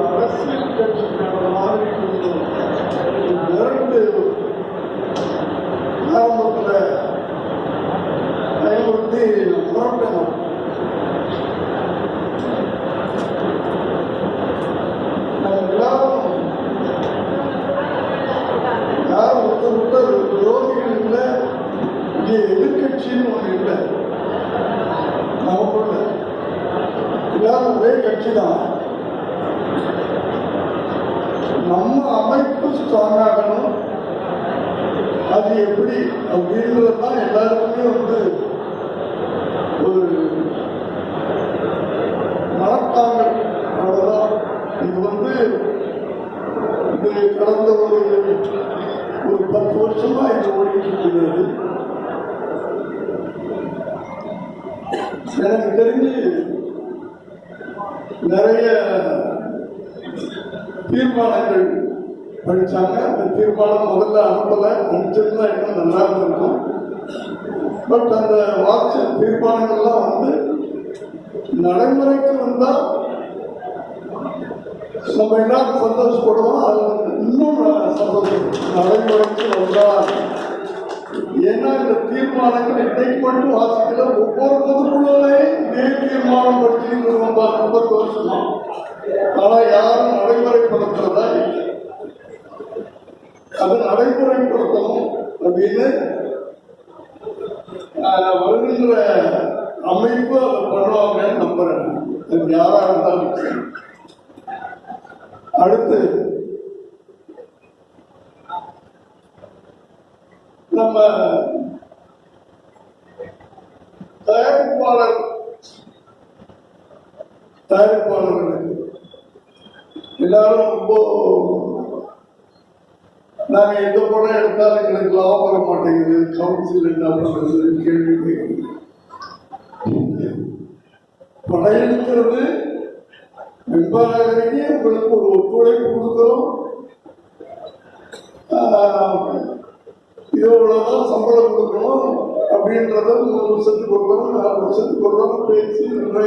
அரசியல் கட்சிக்கான மாதிரி இரண்டு ஆரம்பத்தில் பயன்படுத்தி புறப்பட்டோம். நாங்கள் எல்லாரும் யாரும் ஒருத்தர் விரோதிகள் இல்லை, இங்கே எதிர்கட்சின்னு ஒன்று இல்லை. நமக்குள்ள எல்லாரும் ஒரே கட்சி தான். நம்ம அமைப்பு ஸ்ட்ராங் ஆகணும். அது எப்படி அப்படின்றதுதான் எல்லாருக்குமே ஒரு மனப்பாங்கள். அவ்வளவுதான். இது கடந்த ஒரு 10 வருஷமா இது ஓடிட்டு இருக்கிறது. எனக்கு தெரிஞ்சு நிறைய தீர்மானங்கள் படிச்சாங்க. அந்த தீர்மானம் முதல்ல அனுப்பிச்சிருந்தா இன்னும் நல்லா இருந்திருக்கும். பட் அந்த வாட்ச தீர்மானங்கள்லாம் நடைமுறைக்கு வந்தா நம்ம எல்லாரும் சந்தோஷப்படுவோம். அது இன்னும் சந்தோஷம் நடைமுறைக்கு வந்தா. ஏன்னா இந்த தீர்மானங்கள் இன்னைக்கு மட்டும் வாசிக்கல, ஒவ்வொரு பொதுக்குழுவே இதே தீர்மானம் படிச்சுட்டு 30 வருஷமா. ஆனா யாரும் நடைமுறைப்படுத்துறதா இல்லை. அது நடைமுறைப்படுத்தணும் அப்படின்னு வருகின்ற அமைப்பு அதை பண்ணுவாங்கன்னு நம்புறேன். அது யாரா இருந்தாலும். அடுத்து நம்ம தயாரிப்பாளர்களுக்கு எல்லாரும் ரொம்ப நாங்க எந்த படம் எடுத்தாலும் எங்களுக்கு லாபம் வர மாட்டேங்குது, கவுன்சில் என்ன பண்றது கேள்வி கேட்குது. படம் எடுக்கிறது வெண்பாளர்களுக்கே உங்களுக்கு ஒரு ஒத்துழைப்பு கொடுக்கிறோம். இவ்வளவுதான் சம்பளம் கொடுக்கணும் அப்படின்றத 3 வருஷத்துக்கு ஒரு 4 வருஷத்துக்கு ஒரு பேசி